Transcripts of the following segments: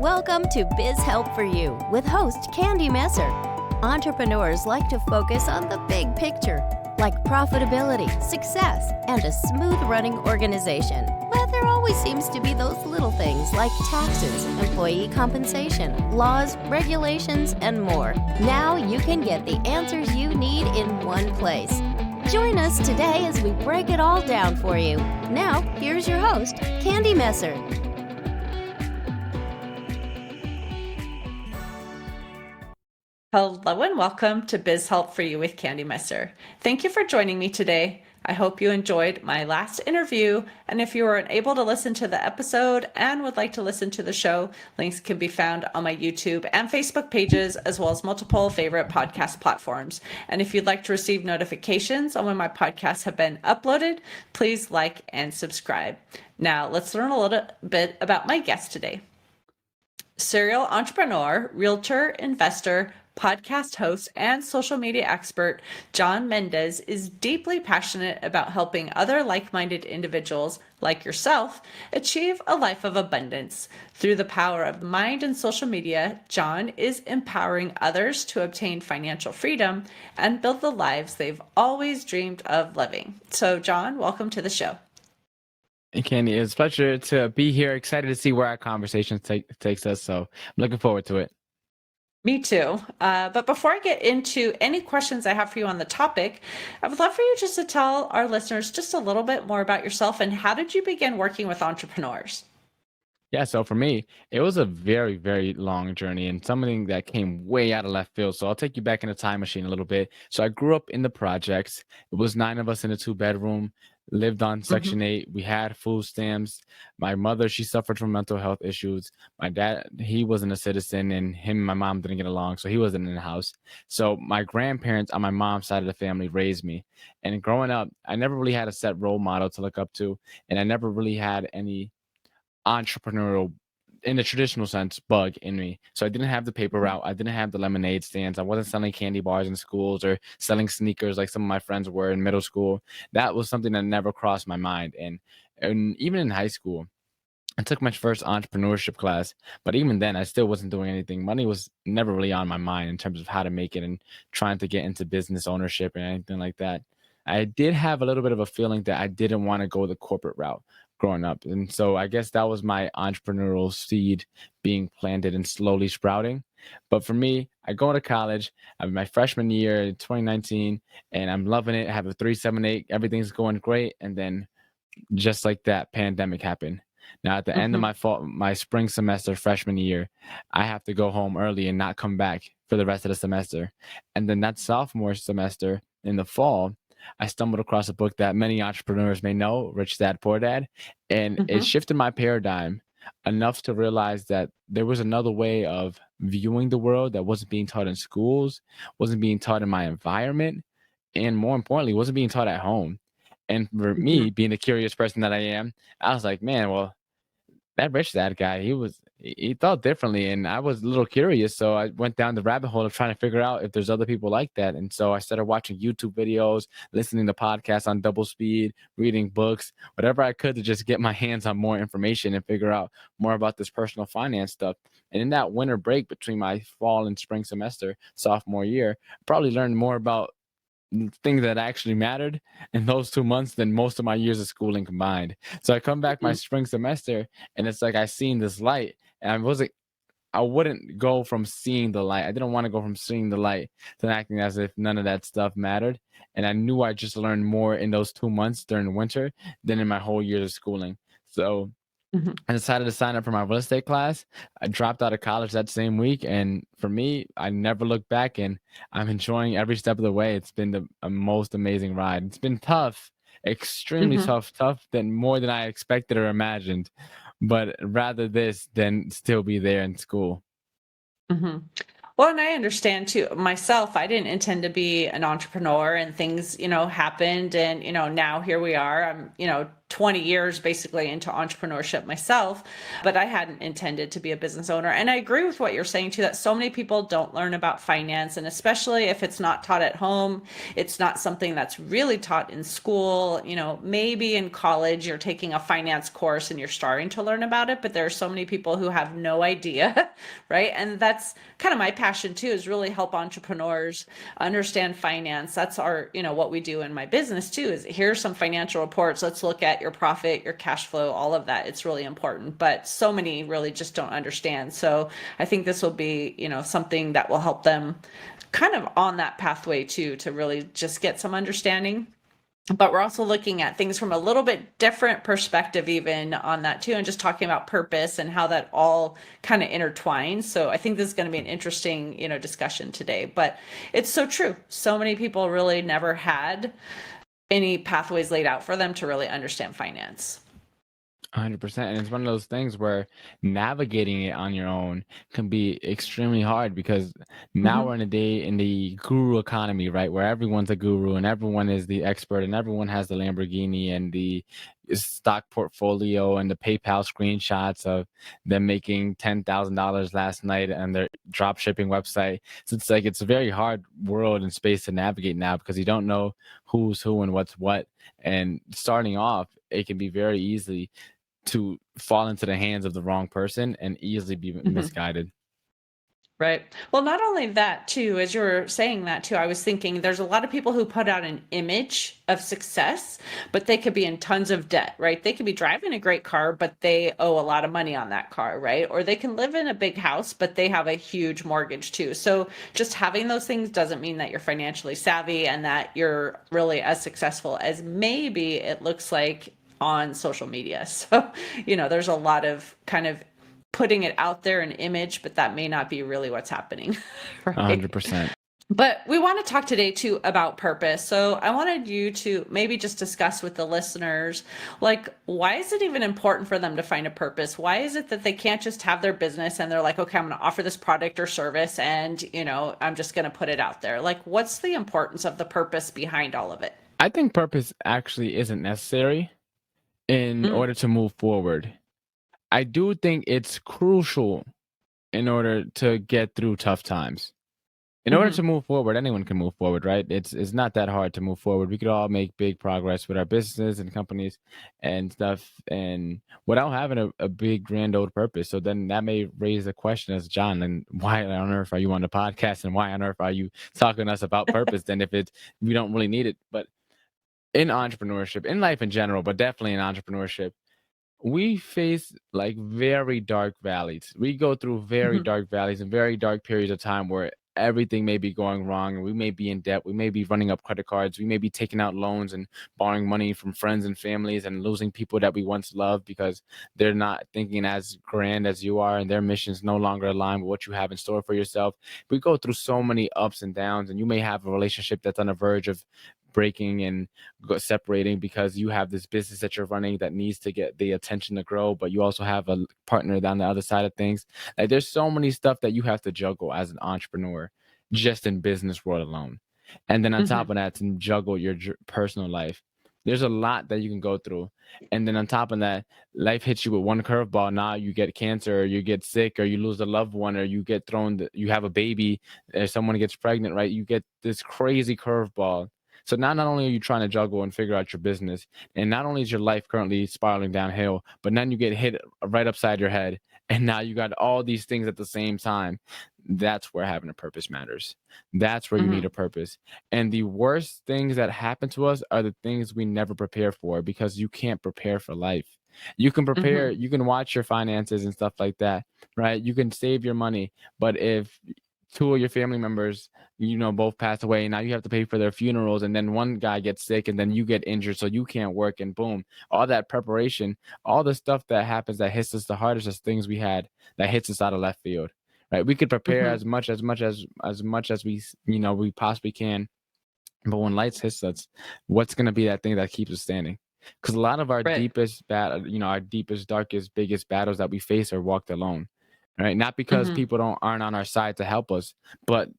Welcome to Biz Help for You with host Candy Messer. Entrepreneurs like to focus on the big picture, like profitability, success, and a smooth running organization. But there always seems to be those little things like taxes, employee compensation, laws, regulations, and more. Now you can get the answers you need in one place. Join us today as we break it all down for you. Now, here's your host, Candy Messer. Hello and welcome to Biz Help for You with Candy Messer. Thank you for joining me today. I hope you enjoyed my last interview, and if you were unable to listen to the episode and would like to listen to the show, links can be found on my YouTube and Facebook pages, as well as multiple favorite podcast platforms. And if you'd like to receive notifications on when my podcasts have been uploaded, please like and subscribe. Now, let's learn a little bit about my guest today. Serial entrepreneur, realtor, investor, podcast host, and social media expert, John Mendez is deeply passionate about helping other like-minded individuals like yourself achieve a life of abundance. Through the power of the mind and social media, John is empowering others to obtain financial freedom and build the lives they've always dreamed of living. So, John, welcome to the show. Hey, Candy, it's a pleasure to be here. Excited to see where our conversation takes us. So I'm looking forward to it. Me too. But before I get into any questions I have for you on the topic, I would love for you just to tell our listeners just a little bit more about yourself and how did you begin working with entrepreneurs? Yeah, so for me, it was a very, very long journey and something that came way out of left field. So I'll take you back in a time machine a little bit. So I grew up in the projects. It was 9 of us in a 2-bedroom, lived on Section 8. We had food stamps. My mother, she suffered from mental health issues. My dad, he wasn't a citizen, and him and my mom didn't get along, so he wasn't in the house. So my grandparents on my mom's side of the family raised me. And growing up, I never really had a set role model to look up to, and I never really had any entrepreneurial in the traditional sense bug in me. So I didn't have the paper route. I didn't have the lemonade stands. I wasn't selling candy bars in schools or selling sneakers like some of my friends were in middle school. That was something that never crossed my mind. And even in high school, I took my first entrepreneurship class, but even then I still wasn't doing anything. Money was never really on my mind in terms of how to make it and trying to get into business ownership and anything like that. I did have a little bit of a feeling that I didn't want to go the corporate route growing up. And so I guess that was my entrepreneurial seed being planted and slowly sprouting. But for me, I go to college. I'm my freshman year in 2019, and I'm loving it. I have a 3.78. Everything's going great. And then just like that, pandemic happened. Now, at the end of my spring semester, freshman year, I have to go home early and not come back for the rest of the semester. And then that sophomore semester in the fall, I stumbled across a book that many entrepreneurs may know, Rich Dad, Poor Dad, and it shifted my paradigm enough to realize that there was another way of viewing the world that wasn't being taught in schools, wasn't being taught in my environment, and more importantly, wasn't being taught at home. And for me, being the curious person that I am, I was like, man, well, that Rich Dad guy, he thought differently, and I was a little curious, so I went down the rabbit hole of trying to figure out if there's other people like that. And so I started watching YouTube videos, listening to podcasts on double speed, reading books, whatever I could to just get my hands on more information and figure out more about this personal finance stuff. And in that winter break between my fall and spring semester, sophomore year, I probably learned more about things that actually mattered in those 2 months than most of my years of schooling combined. So I come back my spring semester, and it's like I seen this light, and I wouldn't go from seeing the light. I didn't want to go from seeing the light to acting as if none of that stuff mattered. And I knew I just learned more in those 2 months during the winter than in my whole years of schooling. So I decided to sign up for my real estate class. I dropped out of college that same week. And for me, I never looked back, and I'm enjoying every step of the way. It's been the most amazing ride. It's been tough, extremely tough than more than I expected or imagined. But rather this than still be there in school. Well, and I understand too, myself, I didn't intend to be an entrepreneur and things, happened and, now here we are. I'm, 20 years basically into entrepreneurship myself, but I hadn't intended to be a business owner. And I agree with what you're saying too, that so many people don't learn about finance. And especially if it's not taught at home, it's not something that's really taught in school. Maybe in college you're taking a finance course and you're starting to learn about it, but there are so many people who have no idea, right? And that's kind of my passion too, is really help entrepreneurs understand finance. That's what we do in my business too, is here's some financial reports. Let's look at your profit, your cash flow, all of that. It's really important, but so many really just don't understand. So I think this will be, something that will help them kind of on that pathway too, to really just get some understanding. But we're also looking at things from a little bit different perspective even on that too, and just talking about purpose and how that all kind of intertwines. So I think this is going to be an interesting, discussion today. But it's so true. So many people really never had any pathways laid out for them to really understand finance. 100%. And it's one of those things where navigating it on your own can be extremely hard, because now we're in a day in the guru economy, right? Where everyone's a guru and everyone is the expert and everyone has the Lamborghini and the stock portfolio and the PayPal screenshots of them making $10,000 last night on their drop shipping website. So it's like, it's a very hard world and space to navigate now, because you don't know who's who and what's what. And starting off, it can be very easy to fall into the hands of the wrong person and easily be misguided. Right. Well, not only that too, as you were saying that too, I was thinking there's a lot of people who put out an image of success, but they could be in tons of debt, right? They could be driving a great car, but they owe a lot of money on that car, right? Or they can live in a big house, but they have a huge mortgage too. So just having those things doesn't mean that you're financially savvy and that you're really as successful as maybe it looks like on social media. So, there's a lot of kind of putting it out there, an image, but that may not be really what's happening. Right? 100%. But we want to talk today too about purpose. So I wanted you to maybe just discuss with the listeners, like, why is it even important for them to find a purpose? Why is it that they can't just have their business and they're like, okay, I'm going to offer this product or service and, I'm just going to put it out there. Like, what's the importance of the purpose behind all of it? I think purpose actually isn't necessary in order to move forward. I do think it's crucial in order to get through tough times. In order to move forward, anyone can move forward, right? It's not that hard to move forward. We could all make big progress with our businesses and companies and stuff, and without having a big grand old purpose. So then that may raise the question as, John, and why on earth are you on the podcast, and why on earth are you talking to us about purpose then, if we don't really need it? But in entrepreneurship, in life in general, but definitely in entrepreneurship, we face like very dark valleys. We go through very dark valleys and very dark periods of time where everything may be going wrong, and we may be in debt. We may be running up credit cards. We may be taking out loans and borrowing money from friends and families and losing people that we once loved because they're not thinking as grand as you are and their missions no longer align with what you have in store for yourself. We go through so many ups and downs, and you may have a relationship that's on the verge of breaking and separating because you have this business that you're running that needs to get the attention to grow, but you also have a partner down the other side of things. Like, there's so many stuff that you have to juggle as an entrepreneur just in business world alone. And then on top of that, to juggle your personal life, there's a lot that you can go through. And then on top of that, life hits you with one curveball. Now you get cancer, or you get sick, or you lose a loved one, or you get you have a baby, or someone gets pregnant, right? You get this crazy curveball. So now not only are you trying to juggle and figure out your business, and not only is your life currently spiraling downhill, but then you get hit right upside your head, and now you got all these things at the same time. That's where having a purpose matters. That's where you need a purpose. And the worst things that happen to us are the things we never prepare for, because you can't prepare for life. You can prepare, you can watch your finances and stuff like that, right? You can save your money, but if two of your family members, both pass away, and now you have to pay for their funerals, and then one guy gets sick, and then you get injured, so you can't work, and boom, all that preparation, all the stuff that happens that hits us the hardest as things we had that hits us out of left field, right? We could prepare as much as we we possibly can, but when lights hits us, what's going to be that thing that keeps us standing? Because a lot of our deepest our deepest, darkest, biggest battles that we face are walked alone, right? Not because people aren't on our side to help us, but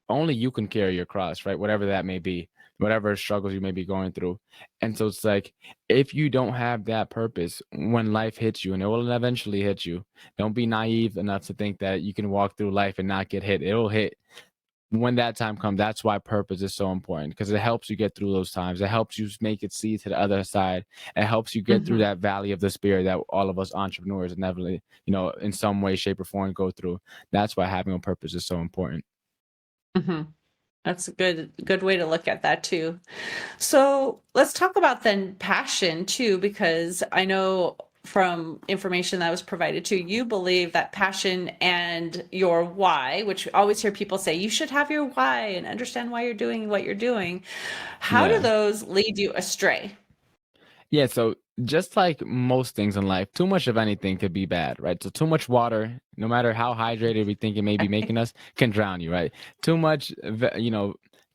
only you can carry your cross, right? Whatever that may be. whatever struggles you may be going through. And so it's like, if you don't have that purpose when life hits you, and it will eventually hit you, don't be naive enough to think that you can walk through life and not get hit. It will hit when that time comes. That's why purpose is so important, because it helps you get through those times. It helps you make it see to the other side. It helps you get through Mm-hmm. that valley of despair that all of us entrepreneurs inevitably, in some way, shape, or form go through. That's why having a purpose is so important. Mm-hmm. That's a good way to look at that too. So let's talk about then passion too, because I know from information that was provided to you, believe that passion and your why, which I always hear people say, you should have your why and understand why you're doing what you're doing. How do Yeah. those lead you astray? Yeah, so just like most things in life, too much of anything could be bad, right? So too much water, no matter how hydrated we think it may be making us, can drown you, right? Too much,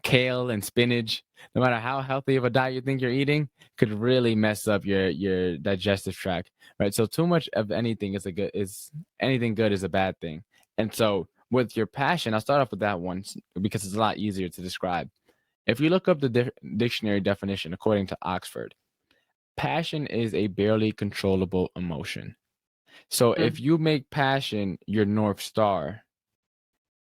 kale and spinach, no matter how healthy of a diet you think you're eating, could really mess up your digestive tract, right? So too much of anything is anything good is a bad thing. And so with your passion, I'll start off with that one because it's a lot easier to describe. If you look up the dictionary definition according to Oxford, passion is a barely controllable emotion. So if Mm, you make passion your North Star,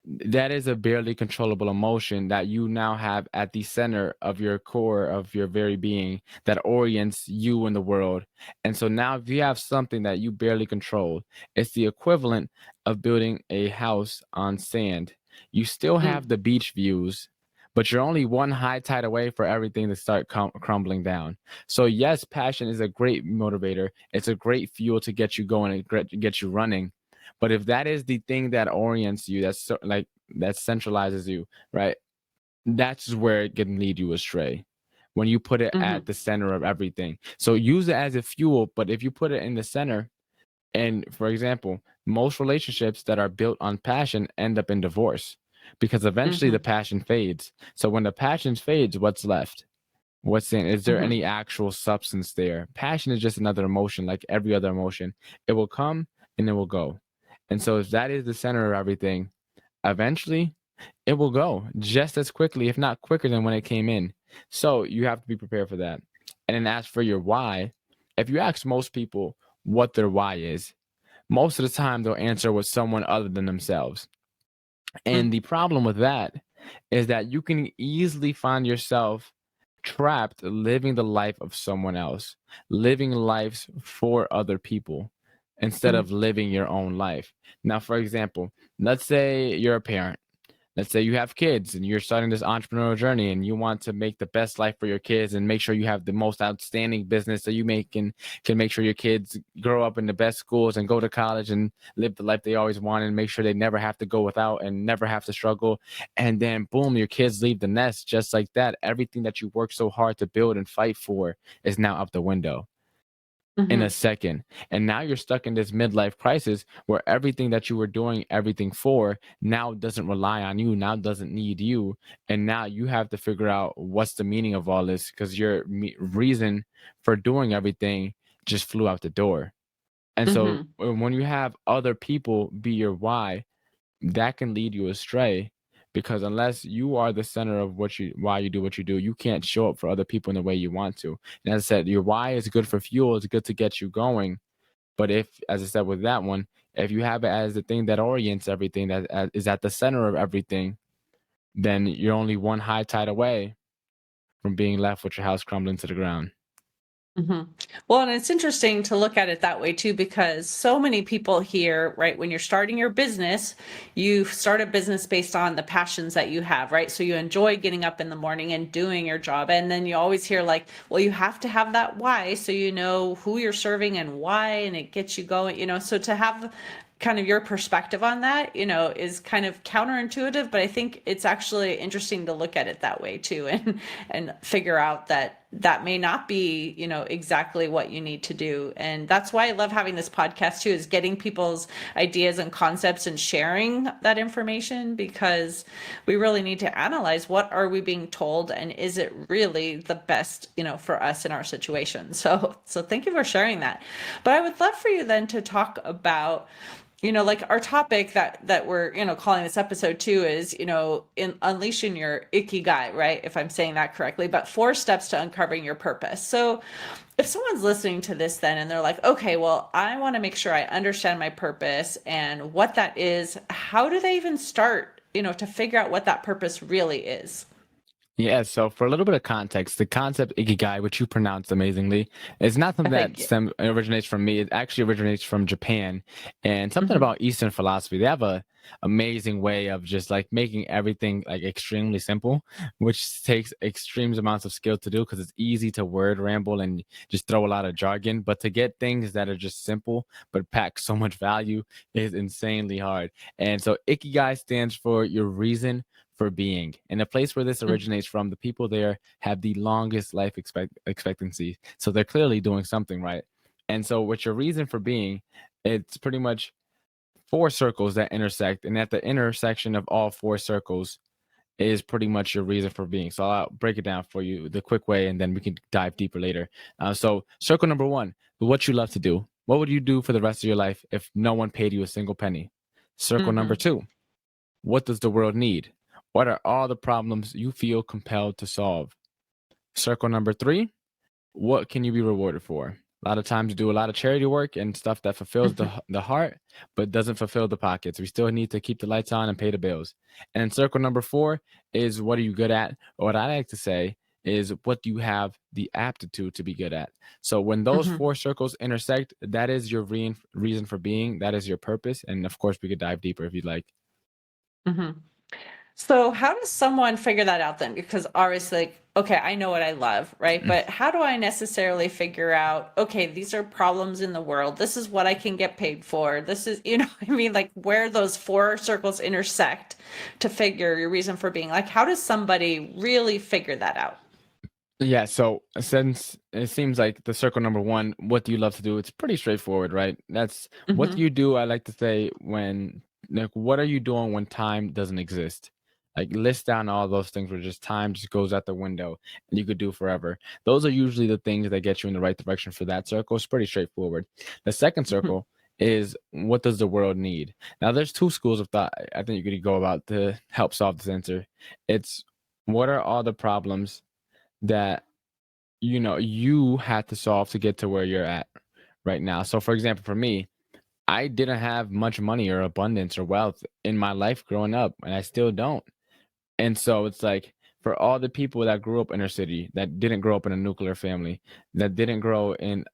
that is a barely controllable emotion that you now have at the center of your core of your very being that orients you in the world. And so now, if you have something that you barely control, it's the equivalent of building a house on sand. You still have mm, the beach views, but you're only one high tide away for everything to start crumbling down. So, yes, passion is a great motivator, it's a great fuel to get you going and get you running. But if that is the thing that orients you, that centralizes you, right? That's where it can lead you astray. When you put it mm-hmm, at the center of everything. So use it as a fuel, but if you put it in the center, and for example, most relationships that are built on passion end up in divorce because eventually the mm-hmm, passion fades. So when the passion fades, what's left? What's in? Is there mm-hmm, any actual substance there? Passion is just another emotion, like every other emotion. It will come and it will go. And so, if that is the center of everything, eventually it will go just as quickly, if not quicker than when it came in. So, you have to be prepared for that. And then, as for your why, if you ask most people what their why is, most of the time they'll answer with someone other than themselves. And the problem with that is that you can easily find yourself trapped living the life of someone else, living lives for other people instead mm-hmm, of living your own life. Now, for example, let's say you're a parent. Let's say you have kids and you're starting this entrepreneurial journey and you want to make the best life for your kids and make sure you have the most outstanding business that you make and can make sure your kids grow up in the best schools and go to college and live the life they always wanted and make sure they never have to go without and never have to struggle. And then boom, your kids leave the nest just like that. Everything that you worked so hard to build and fight for is now out the window in a mm-hmm, second. And now you're stuck in this midlife crisis where everything that you were doing everything for now doesn't rely on you, now doesn't need you. And now you have to figure out what's the meaning of all this because your reason for doing everything just flew out the door. And so mm-hmm, when you have other people be your why, that can lead you astray because unless you are the center of why you do what you do, you can't show up for other people in the way you want to. And as I said, your why is good for fuel, it's good to get you going. But if, as I said with that one, if you have it as the thing that orients everything, that is at the center of everything, then you're only one high tide away from being left with your house crumbling to the ground. mm-hmm. Well, and it's interesting to look at it that way too, because so many people here, right, when you're starting your business, you start a business based on the passions that you have, right? So you enjoy getting up in the morning and doing your job. And then you always hear like, well, you have to have that why so you know who you're serving and why, and it gets you going, so to have kind of your perspective on that, is kind of counterintuitive, but I think it's actually interesting to look at it that way too, and figure out that that may not be, exactly what you need to do. And that's why I love having this podcast too, is getting people's ideas and concepts and sharing that information, because we really need to analyze what are we being told and is it really the best, for us in our situation. So thank you for sharing that. But I would love for you then to talk about like our topic that we're, calling this episode too is, in unleashing your Ikigai, right? If I'm saying that correctly, but 4 steps to uncovering your purpose. So if someone's listening to this then and they're like, okay, well, I want to make sure I understand my purpose and what that is, how do they even start, to figure out what that purpose really is? Yeah, so for a little bit of context, the concept Ikigai, which you pronounced amazingly, is not something Thank that you. originates from me. It actually originates from Japan and something Hmm. about Eastern philosophy. They have a amazing way of just like making everything like extremely simple, which takes extreme amounts of skill to do because it's easy to word ramble and just throw a lot of jargon. But to get things that are just simple but pack so much value is insanely hard. And so Ikigai stands for your reason for being. And the place where this originates from, the people there have the longest life expectancy. So they're clearly doing something right. And so, with your reason for being, it's pretty much 4 circles that intersect. And at the intersection of all 4 circles is pretty much your reason for being. So, I'll break it down for you the quick way, and then we can dive deeper later. So, circle number one, what you love to do. What would you do for the rest of your life if no one paid you a single penny? Circle number Hmm. two, what does the world need? What are all the problems you feel compelled to solve? Circle number three, what can you be rewarded for? A lot of times you do a lot of charity work and stuff that fulfills Hmm. the heart, but doesn't fulfill the pockets. We still need to keep the lights on and pay the bills. And circle number four is what are you good at? Or what I like to say is what do you have the aptitude to be good at? So when those Hmm. 4 circles intersect, that is your reason for being. That is your purpose. And of course, we could dive deeper if you'd like. Hmm. So how does someone figure that out then? Because obviously, like, okay, I know what I love, right? But how do I necessarily figure out, okay, these are problems in the world. This is what I can get paid for. This is, I mean, like where those 4 circles intersect to figure your reason for being. Like, how does somebody really figure that out? Yeah, so since it seems like the circle number one, what do you love to do? It's pretty straightforward, right? That's what do Hmm. you do? I like to say when, like, what are you doing when time doesn't exist? Like, list down all those things where just time just goes out the window and you could do forever. Those are usually the things that get you in the right direction for that circle. It's pretty straightforward. The second Hmm. circle is what does the world need? Now, there's 2 schools of thought I think you could go about to help solve this answer. It's what are all the problems that you had to solve to get to where you're at right now. So, for example, for me, I didn't have much money or abundance or wealth in my life growing up, and I still don't. And so it's like for all the people that grew up inner city, that didn't grow up in a nuclear family, that didn't grow in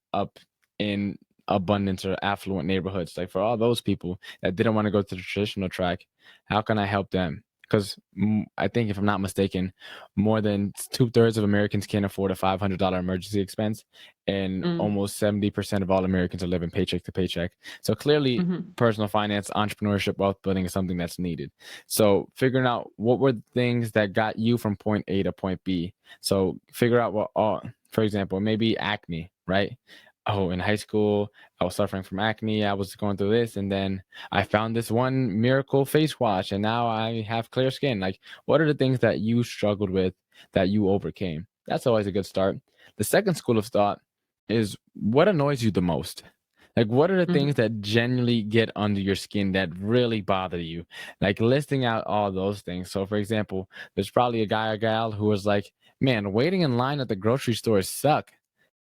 abundance or affluent neighborhoods, like for all those people that didn't want to go to the traditional track, how can I help them? Because I think, if I'm not mistaken, more than 2/3 of Americans can't afford a $500 emergency expense, and Hmm. almost 70% of all Americans are living paycheck to paycheck. So clearly, Hmm. personal finance, entrepreneurship, wealth building is something that's needed. So figuring out what were the things that got you from point A to point B. So figure out what all, for example, maybe acne, right? Oh, in high school, I was suffering from acne. I was going through this, and then I found this one miracle face wash, and now I have clear skin. Like, what are the things that you struggled with that you overcame? That's always a good start. The second school of thought is what annoys you the most? Like, what are the Hmm. things that genuinely get under your skin that really bother you? Like, listing out all those things. So, for example, there's probably a guy or gal who was like, man, waiting in line at the grocery store suck.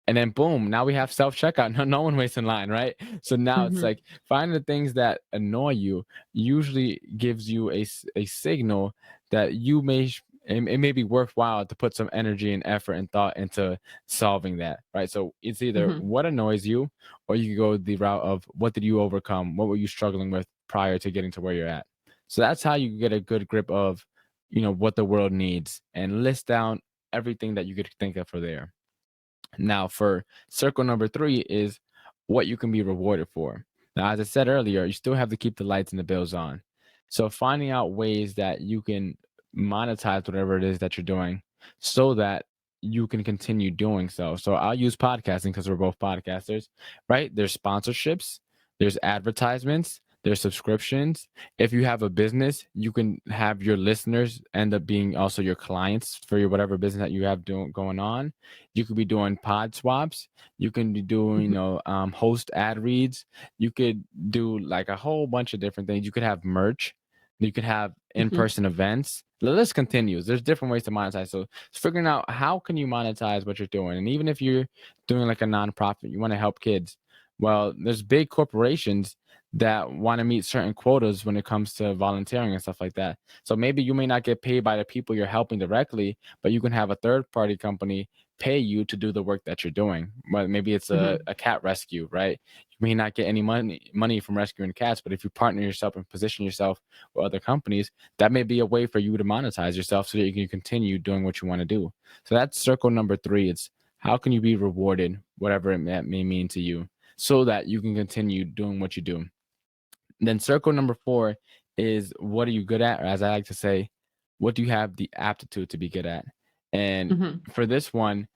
And then boom, now we have self checkout. No one waits in line, right? So now it's Hmm. like finding the things that annoy you usually gives you a signal that it may be worthwhile to put some energy and effort and thought into solving that, right? So it's either Hmm. what annoys you, or you can go the route of what did you overcome? What were you struggling with prior to getting to where you're at? So that's how you get a good grip of, what the world needs and list down everything that you could think of for there. Now, for circle number three is what you can be rewarded for. Now, as I said earlier, you still have to keep the lights and the bills on. So, finding out ways that you can monetize whatever it is that you're doing so that you can continue doing so. So, I'll use podcasting because we're both podcasters, right? There's sponsorships, there's advertisements, there's subscriptions. If you have a business, you can have your listeners end up being also your clients for your whatever business that you have going on. You could be doing pod swaps. You can be doing, Mhm. host ad reads. You could do like a whole bunch of different things. You could have merch. You could have Mhm. in-person events. The list continues. There's different ways to monetize. So it's figuring out how can you monetize what you're doing. And even if you're doing like a nonprofit, you want to help kids. Well, there's big corporations that want to meet certain quotas when it comes to volunteering and stuff like that. So maybe you may not get paid by the people you're helping directly, but you can have a third party company pay you to do the work that you're doing. Well, maybe it's Mhm. a cat rescue, right? You may not get any money from rescuing cats, but if you partner yourself and position yourself with other companies, that may be a way for you to monetize yourself so that you can continue doing what you want to do. So that's circle number 3. It's how can you be rewarded, whatever it may mean to you, so that you can continue doing what you do. Then circle number 4 is what are you good at? Or as I like to say, what do you have the aptitude to be good at? And Mhm. for this one,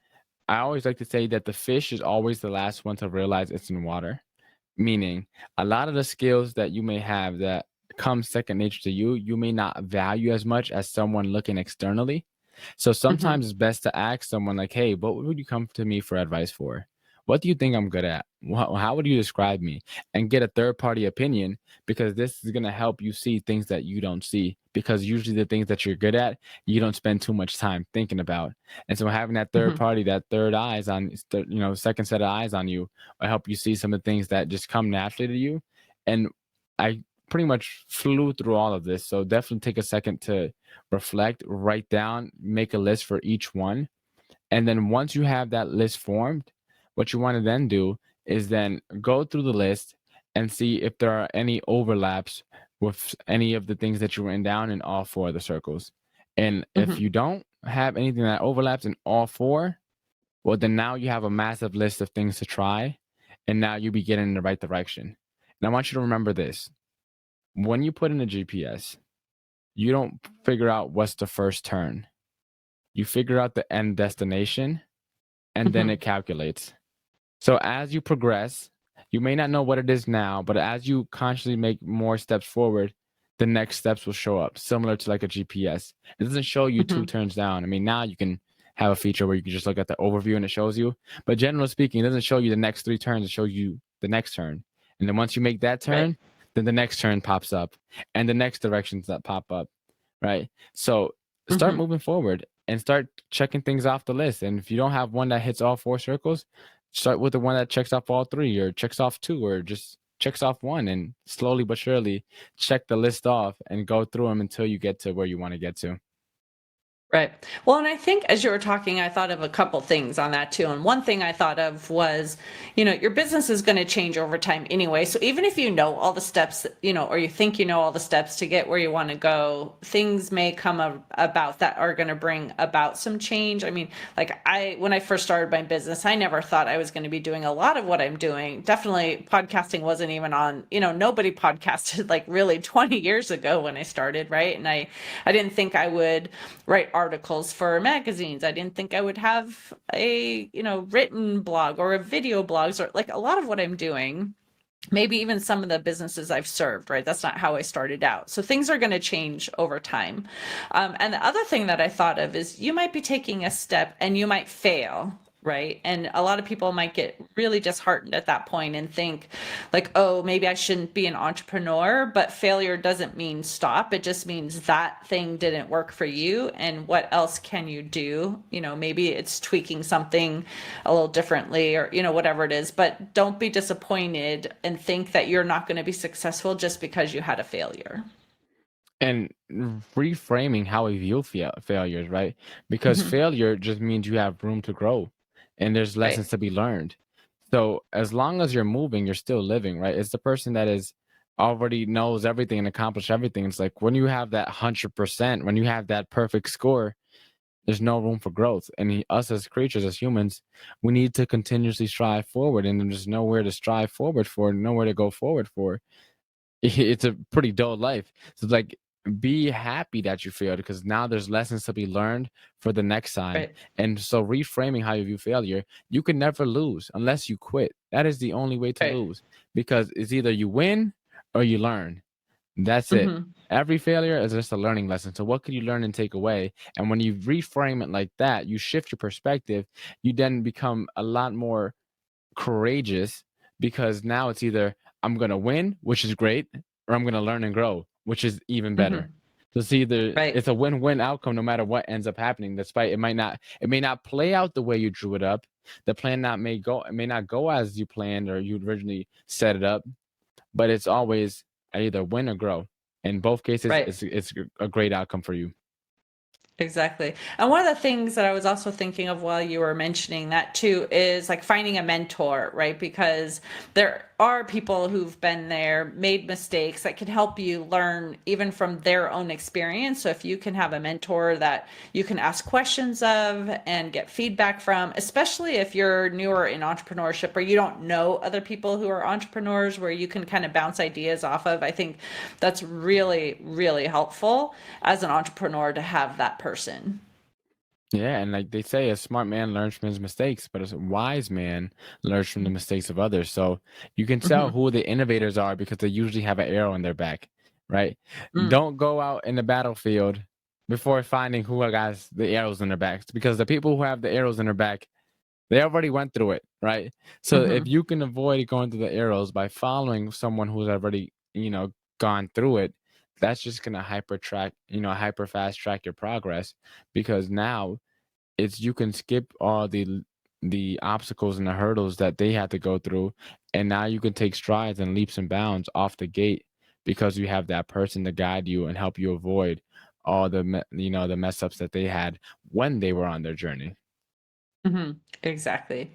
I always like to say that the fish is always the last one to realize it's in water. Meaning, a lot of the skills that you may have that come second nature to you, you may not value as much as someone looking externally. So Mhm. sometimes it's best to ask someone like, "Hey, what would you come to me for advice for? What do you think I'm good at? How would you describe me?" And get a third party opinion because this is going to help you see things that you don't see. Because usually the things that you're good at, you don't spend too much time thinking about. And so having that third Mhm. party, that third eyes on, second set of eyes on you will help you see some of the things that just come naturally to you. And I pretty much flew through all of this. So definitely take a second to reflect, write down, make a list for each one. And then once you have that list formed, what you want to then do is then go through the list and see if there are any overlaps with any of the things that you written down in all 4 of the circles. And if Mhm. you don't have anything that overlaps in all 4, well, then now you have a massive list of things to try. And now you be getting in the right direction. And I want you to remember this. When you put in a GPS, you don't figure out what's the first turn. You figure out the end destination and then Mhm. it calculates. So as you progress, you may not know what it is now, but as you consciously make more steps forward, the next steps will show up, similar to like a GPS. It doesn't show you 2 Mhm. turns down. I mean, now you can have a feature where you can just look at the overview and it shows you. But generally speaking, it doesn't show you the next 3 turns, it shows you the next turn. And then once you make that Right. turn, then the next turn pops up and the next directions that pop up, right? So start Mhm. moving forward and start checking things off the list. And if you don't have one that hits all 4 circles, start with the one that checks off all 3 or checks off 2 or just checks off 1 and slowly but surely check the list off and go through them until you get to where you want to get to. Right. Well, and I think as you were talking, I thought of a couple things on that too. And one thing I thought of was, your business is going to change over time anyway. So even if you know all the steps, or you think you know all the steps to get where you want to go, things may come about that are going to bring about some change. I mean, like when I first started my business, I never thought I was going to be doing a lot of what I'm doing. Definitely podcasting wasn't even on, nobody podcasted like really 20 years ago when I started. Right. And I didn't think I would write articles for magazines. I didn't think I would have a, written blog or a video blogs or like a lot of what I'm doing. Maybe even some of the businesses I've served, right? That's not how I started out. So things are going to change over time. And the other thing that I thought of is you might be taking a step and you might fail, right? And a lot of people might get really disheartened at that point and think like, oh, maybe I shouldn't be an entrepreneur, but failure doesn't mean stop. It just means that thing didn't work for you. And what else can you do? Maybe it's tweaking something a little differently or, whatever it is, but don't be disappointed and think that you're not going to be successful just because you had a failure. And reframing how we view failures, right? Because Mhm. failure just means you have room to grow and there's Right. lessons to be learned. So as long as you're moving, you're still living, right? It's the person that is already knows everything and accomplished everything. It's like when you have that 100%, when you have that perfect score, there's no room for growth. And us as creatures, as humans, we need to continuously strive forward, and there's nowhere to strive forward for, nowhere to go forward for. It's a pretty dull life. So it's like be happy that you failed because now there's lessons to be learned for the next time. Right. And so reframing how you view failure, you can never lose unless you quit. That is the only way to Right. lose because it's either you win or you learn. That's it. Hmm. Every failure is just a learning lesson. So what could you learn and take away? And when you reframe it like that, you shift your perspective, you then become a lot more courageous, because now it's either I'm going to win, which is great, or I'm going to learn and grow, which is even better. Hmm. So it's either Right. it's a win-win outcome no matter what ends up happening. Despite it may not play out the way you drew it up. The plan it may not go as you planned or you originally set it up, but it's always either win or grow. In both cases, Right. it's a great outcome for you. Exactly. And one of the things that I was also thinking of while you were mentioning that too is like finding a mentor, right? Because there are people who've been there, made mistakes that can help you learn even from their own experience. So if you can have a mentor that you can ask questions of and get feedback from, especially if you're newer in entrepreneurship or you don't know other people who are entrepreneurs where you can kind of bounce ideas off of, I think that's really, really helpful as an entrepreneur to have that person. Yeah, and like they say, a smart man learns from his mistakes, but a wise man learns from the mistakes of others. So you can tell Hmm. who the innovators are because they usually have an arrow in their back, right? Mm. Don't go out in the battlefield before finding who has the arrows in their backs, because the people who have the arrows in their back, they already went through it, right? So if Hmm. you can avoid going through the arrows by following someone who's already, gone through it, that's just gonna hyper fast track your progress, because now it's you can skip all the obstacles and the hurdles that they had to go through, and now you can take strides and leaps and bounds off the gate because you have that person to guide you and help you avoid all the mess ups that they had when they were on their journey. Hmm. Exactly.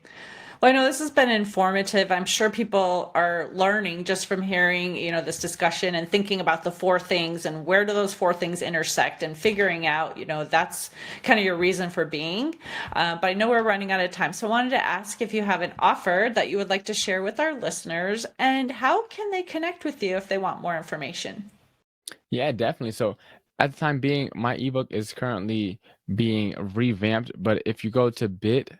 Well, I know this has been informative. I'm sure people are learning just from hearing, this discussion and thinking about the four things and where do those four things intersect and figuring out, that's kind of your reason for being. But I know we're running out of time. So I wanted to ask if you have an offer that you would like to share with our listeners and how can they connect with you if they want more information? Yeah, definitely. So at the time being, my ebook is currently being revamped, but if you go to bit.ly/,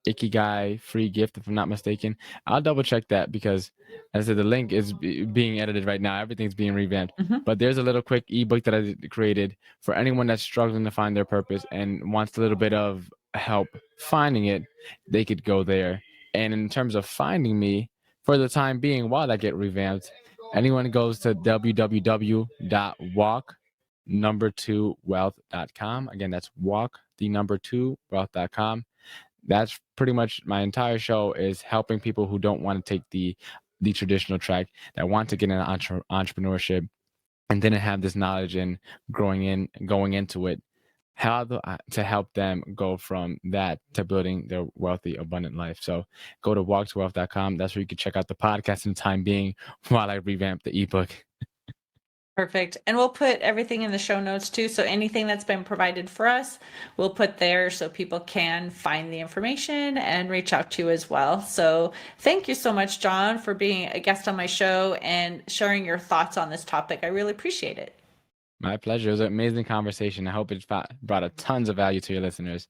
Ikigai free gift, if I'm not mistaken. I'll double check that because, as I said, the link is being edited right now. Everything's being revamped. Hmm. But there's a little quick ebook that I created for anyone that's struggling to find their purpose and wants a little bit of help finding it. They could go there. And in terms of finding me, for the time being, while I get revamped, anyone goes to www.walk2wealth.com. Again, that's walk2wealth.com. That's pretty much my entire show, is helping people who don't want to take the traditional track, that want to get into entrepreneurship and didn't have this knowledge in going into it, to help them go from that to building their wealthy, abundant life. So go to walk2wealth.com. That's where you can check out the podcast in the time being while I revamp the ebook. Perfect. And we'll put everything in the show notes too. So anything that's been provided for us, we'll put there so people can find the information and reach out to you as well. So thank you so much, John, for being a guest on my show and sharing your thoughts on this topic. I really appreciate it. My pleasure. It was an amazing conversation. I hope it brought a tons of value to your listeners.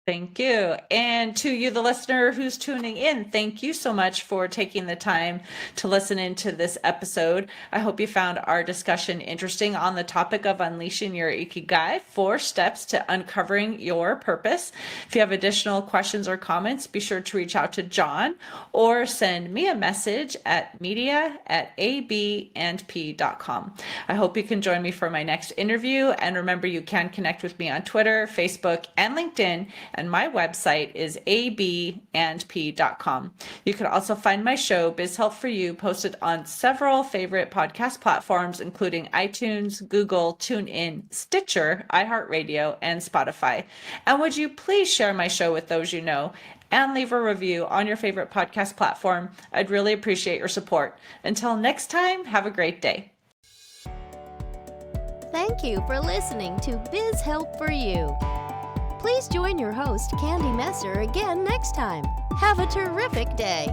Thank you. And to you, the listener who's tuning in, thank you so much for taking the time to listen into this episode. I hope you found our discussion interesting on the topic of unleashing your Ikigai, 4 steps to uncovering your purpose. If you have additional questions or comments, be sure to reach out to John or send me a message at media@abandp.com. I hope you can join me for my next interview. And remember, you can connect with me on Twitter, Facebook, and LinkedIn. And my website is abandp.com. You can also find my show, Biz Help for You, posted on several favorite podcast platforms, including iTunes, Google, TuneIn, Stitcher, iHeartRadio, and Spotify. And would you please share my show with those you know and leave a review on your favorite podcast platform? I'd really appreciate your support. Until next time, have a great day. Thank you for listening to Biz Help for You. Please join your host, Candy Messer, again next time. Have a terrific day.